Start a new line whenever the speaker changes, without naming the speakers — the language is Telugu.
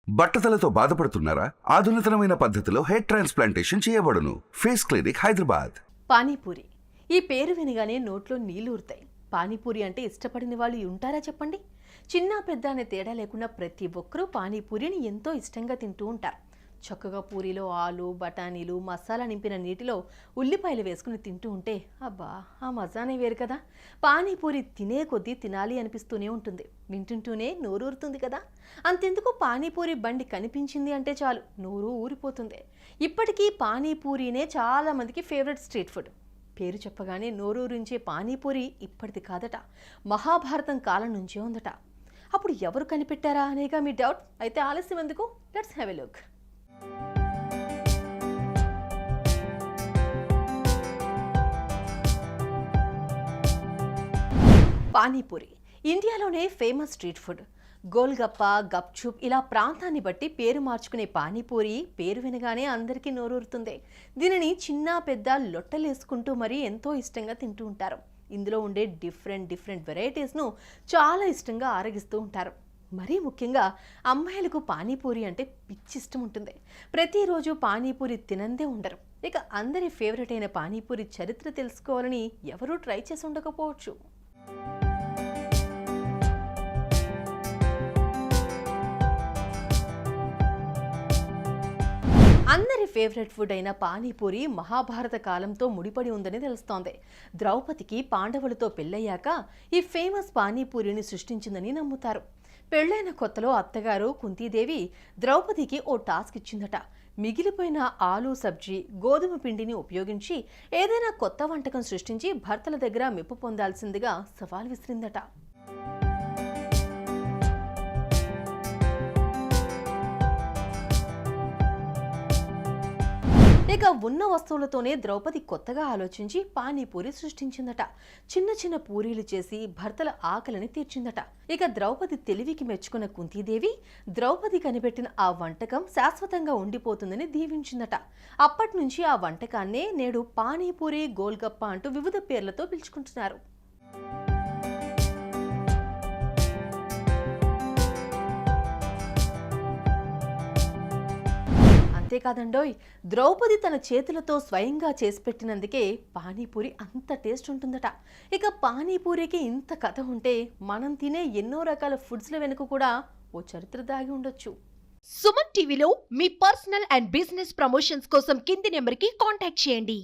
బట్టతలతో బాధపడుతున్నారా? ఆధునితనమైన పద్ధతిలో హెయిర్ ట్రాన్స్ప్లాంటేషన్ చేయబడును. Face clinic, Hyderabad.
పానీపూరి. ఈ పేరు వినగానే నోట్లో నీళ్లు ఊరుతాయి. పానీపూరి అంటే ఇష్టపడిన వాళ్ళు ఉంటారా చెప్పండి? చిన్న పెద్ద అనే తేడా లేకుండా ప్రతి ఒక్కరూ పానీపూరిని ఎంతో ఇష్టంగా తింటూ ఉంటారు. చక్కగా పూరిలో ఆలు, బఠానీలు, మసాలా నింపిన నీటిలో ఉల్లిపాయలు వేసుకుని తింటూ ఉంటే అబ్బా, ఆ మజానే వేరు కదా. పానీపూరి తినే కొద్దీ తినాలి అనిపిస్తూనే ఉంటుంది. వింటుంటూనే నోరూరుతుంది కదా. అంతెందుకు, పానీపూరి బండి కనిపించింది అంటే చాలు నోరు ఊరిపోతుంది. ఇప్పటికీ పానీపూరినే చాలా మందికి ఫేవరెట్ స్ట్రీట్ ఫుడ్. పేరు చెప్పగానే నోరూరించే పానీపూరి ఇప్పటిది కాదట, మహాభారతం కాలం నుంచే ఉందట. అప్పుడు ఎవరు కనిపెట్టారా అనేగా మీ డౌట్? అయితే ఆలస్యం ఎందుకు, let's have a look. Panipuri ఇండియాలోనే ఫేమస్ స్ట్రీట్ ఫుడ్. గోల్గప్ప, గప్చుప్ ఇలా ప్రాంతాన్ని బట్టి పేరు మార్చుకునే పానీపూరి పేరు వినగానే అందరికీ నోరూరుతుంది. దీనిని చిన్న పెద్ద లొట్టలేసుకుంటూ మరీ ఎంతో ఇష్టంగా తింటూ ఉంటారు. ఇందులో ఉండే డిఫరెంట్ వెరైటీస్ను చాలా ఇష్టంగా ఆరగిస్తూ ఉంటారు. మరీ ముఖ్యంగా అమ్మాయిలకు పానీపూరి అంటే పిచ్చి ఇష్టం ఉంటుంది. ప్రతిరోజు పానీపూరి తినందే ఉండరు. ఇక అందరి ఫేవరెట్ అయిన పానీపూరి చరిత్ర తెలుసుకోవాలని ఎవరూ ట్రై చేసి ఉండకపోవచ్చు. అందరి ఫేవరెట్ ఫుడ్ అయిన పానీపూరి మహాభారత కాలంతో ముడిపడి ఉందని తెలుస్తోంది. ద్రౌపదికి పాండవులతో పెళ్ళయ్యాక ఈ ఫేమస్ పానీపూరిని సృష్టించిందని నమ్ముతారు. పెళ్లైన కొత్తలో అత్తగారు కుంతీదేవి ద్రౌపదికి ఓ టాస్క్ ఇచ్చిందట. మిగిలిపోయిన ఆలు సబ్జీ, గోధుమ పిండిని ఉపయోగించి ఏదైనా కొత్త వంటకం సృష్టించి భర్తల దగ్గర మెప్పు పొందాల్సిందిగా సవాల్ విసిరిందట. ఇక ఉన్న వస్తువులతోనే ద్రౌపది కొత్తగా ఆలోచించి పానీపూరి సృష్టించిందట. చిన్న పూరీలు చేసి భర్తల ఆకలిని తీర్చిందట. ఇక ద్రౌపది తెలివికి మెచ్చుకున్న కుంతీదేవి ద్రౌపది కనిపెట్టిన ఆ వంటకం శాశ్వతంగా ఉండిపోతుందని దీవించిందట. అప్పటి నుంచి ఆ వంటకాన్నే నేడు పానీపూరి, గోల్గప్ప అంటూ వివిధ పేర్లతో పిలుచుకుంటున్నారు. అంతేకాదండోయ్, ద్రౌపది తన చేతులతో స్వయంగా చేసి పెట్టినందుకే పానీపూరి అంత టేస్ట్ ఉంటుందట. ఇక పానీపూరికి ఇంత కథ ఉంటే మనం తినే ఎన్నో రకాల ఫుడ్స్ల వెనుక కూడా ఓ చరిత్ర దాగి ఉండొచ్చు.
సుమన్ టీవీలో మీ పర్సనల్ అండ్ బిజినెస్ ప్రమోషన్స్ కోసం కింది నెంబర్కి కాంటాక్ట్ చేయండి.